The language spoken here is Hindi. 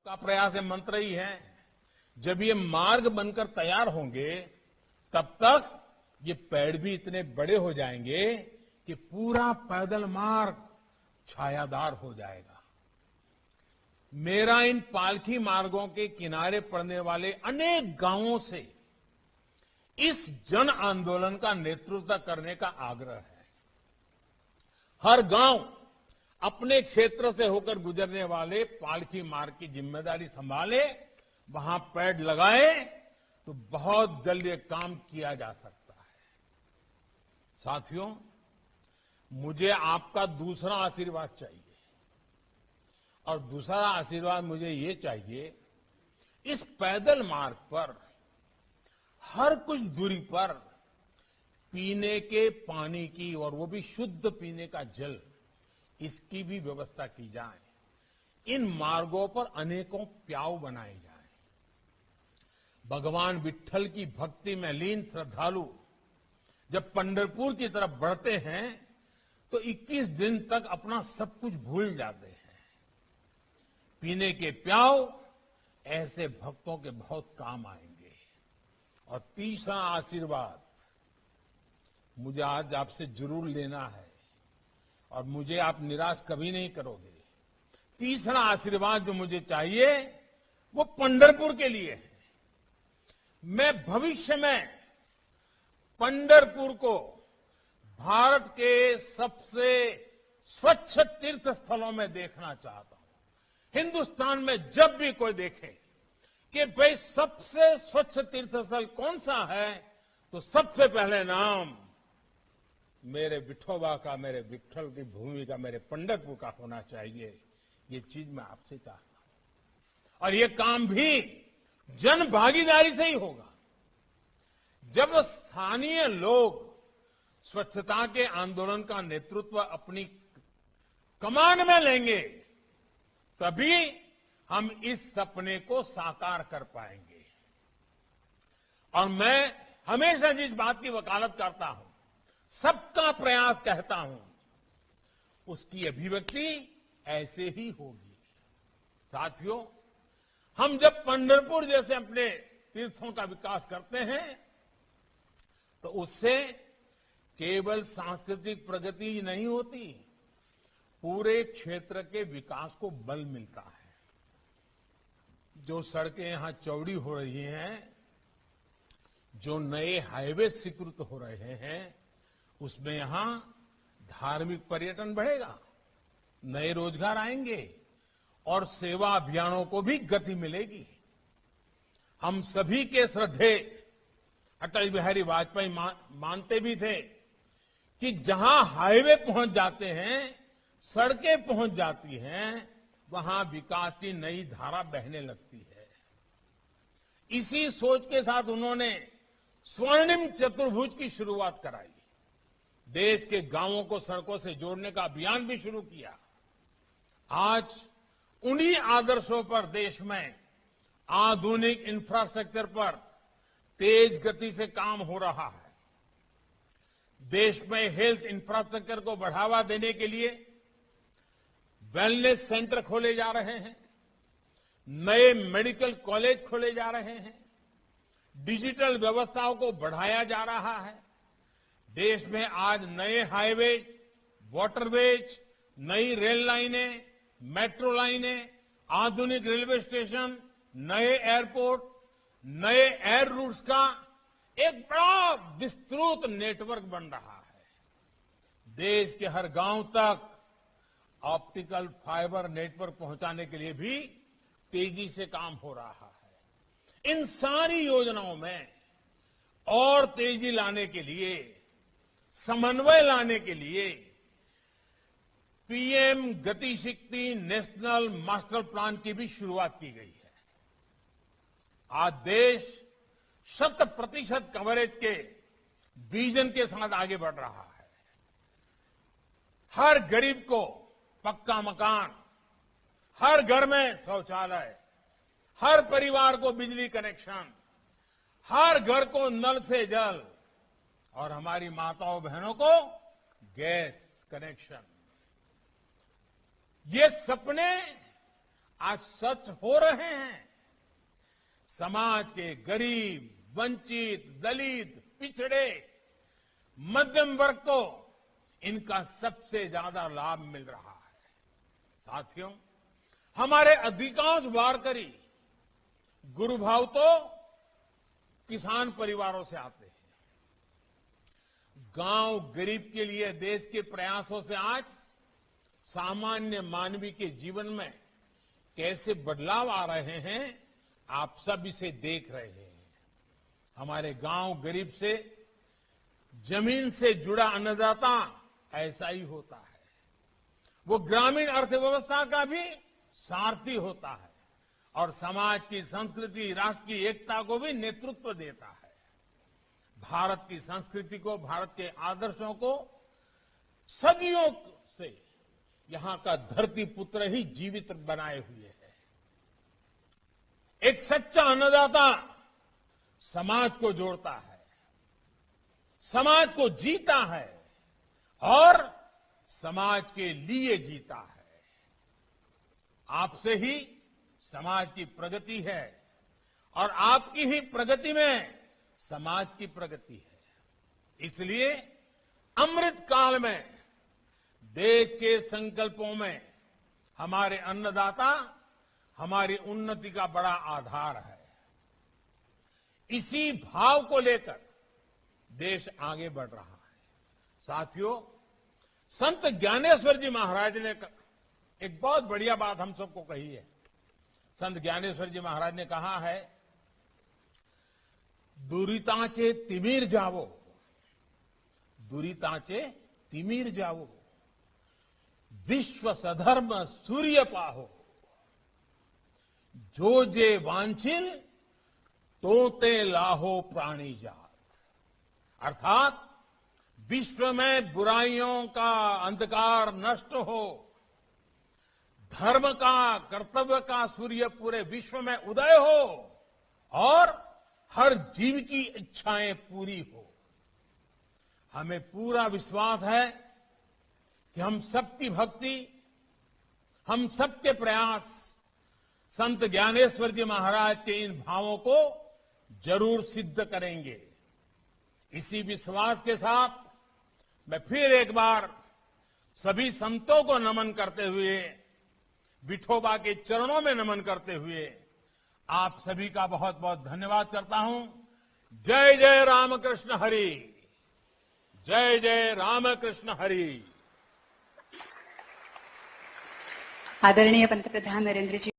का प्रयास है, मंत्र ही है। जब ये मार्ग बनकर तैयार होंगे तब तक ये पेड़ भी इतने बड़े हो जाएंगे कि पूरा पैदल मार्ग छायादार हो जाएगा। मेरा इन पालकी मार्गों के किनारे पड़ने वाले अनेक गांवों से इस जन आंदोलन का नेतृत्व करने का आग्रह है। हर गांव अपने क्षेत्र से होकर गुजरने वाले पालकी मार्ग की जिम्मेदारी संभाले, वहां पेड़ लगाए तो बहुत जल्द ये काम किया जा सकता है। साथियों, मुझे आपका दूसरा आशीर्वाद चाहिए, और दूसरा आशीर्वाद मुझे ये चाहिए, इस पैदल मार्ग पर हर कुछ दूरी पर पीने के पानी की, और वो भी शुद्ध पीने का जल, इसकी भी व्यवस्था की जाए। इन मार्गों पर अनेकों प्याऊ बनाए जाएं। भगवान विट्ठल की भक्ति में लीन श्रद्धालु जब पंढरपुर की तरफ बढ़ते हैं तो 21 दिन तक अपना सब कुछ भूल जाते हैं। पीने के प्याऊ ऐसे भक्तों के बहुत काम आएंगे। और तीसरा आशीर्वाद मुझे आज आपसे जरूर लेना है, और मुझे आप निराश कभी नहीं करोगे। तीसरा आशीर्वाद जो मुझे चाहिए वो पंढरपुर के लिए है। मैं भविष्य में पंढरपुर को भारत के सबसे स्वच्छ तीर्थ स्थलों में देखना चाहता हूं। हिंदुस्तान में जब भी कोई देखे कि भाई सबसे स्वच्छ तीर्थ स्थल कौन सा है, तो सबसे पहले नाम मेरे विठोबा का, मेरे विट्ठल की भूमि का, मेरे पंढरपुर का होना चाहिए। ये चीज मैं आपसे चाहता हूं, और ये काम भी जन भागीदारी से ही होगा। जब स्थानीय लोग स्वच्छता के आंदोलन का नेतृत्व अपनी कमान में लेंगे, तभी हम इस सपने को साकार कर पाएंगे। और मैं हमेशा जिस बात की वकालत करता हूं, सबका प्रयास कहता हूं, उसकी अभिव्यक्ति ऐसे ही होगी। साथियों, हम जब पंढरपुर जैसे अपने तीर्थों का विकास करते हैं तो उससे केवल सांस्कृतिक प्रगति ही नहीं होती, पूरे क्षेत्र के विकास को बल मिलता है। जो सड़कें यहां चौड़ी हो रही हैं, जो नए हाईवे स्वीकृत हो रहे हैं, उसमें यहां धार्मिक पर्यटन बढ़ेगा, नए रोजगार आएंगे और सेवा अभियानों को भी गति मिलेगी। हम सभी के श्रद्धेय अटल बिहारी वाजपेयी मानते भी थे कि जहां हाईवे पहुंच जाते हैं, सड़कें पहुंच जाती हैं, वहां विकास की नई धारा बहने लगती है। इसी सोच के साथ उन्होंने स्वर्णिम चतुर्भुज की शुरुआत कराई। देश के गांवों को सड़कों से जोड़ने का अभियान भी शुरू किया। आज उन्हीं आदर्शों पर देश में आधुनिक इंफ्रास्ट्रक्चर पर तेज गति से काम हो रहा है। देश में हेल्थ इंफ्रास्ट्रक्चर को बढ़ावा देने के लिए वेलनेस सेंटर खोले जा रहे हैं, नए मेडिकल कॉलेज खोले जा रहे हैं, डिजिटल व्यवस्थाओं को बढ़ाया जा रहा है। देश में आज नए हाईवे, वाटरवेज, नई रेल लाइनें, मेट्रो लाइनें, आधुनिक रेलवे स्टेशन, नए एयरपोर्ट, नए एयर रूट्स का एक बड़ा विस्तृत नेटवर्क बन रहा है। देश के हर गांव तक ऑप्टिकल फाइबर नेटवर्क पहुंचाने के लिए भी तेजी से काम हो रहा है। इन सारी योजनाओं में और तेजी लाने के लिए, समन्वय लाने के लिए पीएम गति शक्ति नेशनल मास्टर प्लान की भी शुरुआत की गई है। आज देश 100% कवरेज के विजन के साथ आगे बढ़ रहा है। हर गरीब को पक्का मकान, हर घर में शौचालय, हर परिवार को बिजली कनेक्शन, हर घर को नल से जल, और हमारी माताओं बहनों को गैस कनेक्शन। ये सपने आज सच हो रहे हैं। समाज के गरीब, वंचित, दलित, पिछड़े, मध्यम वर्ग को इनका सबसे ज्यादा लाभ मिल रहा है। साथियों, हमारे अधिकांश वारकरी गुरु भाव तो किसान परिवारों से आते हैं। गांव गरीब के लिए देश के प्रयासों से आज सामान्य मानवी के जीवन में कैसे बदलाव आ रहे हैं, आप सब इसे देख रहे हैं। हमारे गांव गरीब से जमीन से जुड़ा अन्नदाता ऐसा ही होता है। वो ग्रामीण अर्थव्यवस्था का भी सारथी होता है और समाज की संस्कृति, राष्ट्र की एकता को भी नेतृत्व देता है। भारत की संस्कृति को, भारत के आदर्शों को सदियों से यहां का धरती पुत्र ही जीवित बनाए हुए है। एक सच्चा अन्नदाता समाज को जोड़ता है, समाज को जीता है और समाज के लिए जीता है। आपसे ही समाज की प्रगति है और आपकी ही प्रगति में समाज की प्रगति है। इसलिए अमृत काल में देश के संकल्पों में हमारे अन्नदाता हमारी उन्नति का बड़ा आधार है। इसी भाव को लेकर देश आगे बढ़ रहा है। साथियों, संत ज्ञानेश्वर जी महाराज ने एक बहुत बढ़िया बात हम सबको कही है। संत ज्ञानेश्वर जी महाराज ने कहा है, दुरिताचे तिमिर जावो, दुरिताचे तिमिर जावो, विश्व सधर्म सूर्य पाहो, जो जे वांछिल तोते लाहो प्राणी जात। अर्थात विश्व में बुराइयों का अंधकार नष्ट हो, धर्म का, कर्तव्य का सूर्य पूरे विश्व में उदय हो और हर जीव की इच्छाएं पूरी हो। हमें पूरा विश्वास है कि हम सबकी भक्ति, हम सबके प्रयास संत ज्ञानेश्वर जी महाराज के इन भावों को जरूर सिद्ध करेंगे। इसी विश्वास के साथ मैं फिर एक बार सभी संतों को नमन करते हुए, विठोबा के चरणों में नमन करते हुए आप सभी का बहुत बहुत धन्यवाद करता हूं। जय जय रामकृष्ण हरि, जय जय रामकृष्ण हरि। आदरणीय पंतप्रधान नरेंद्र जी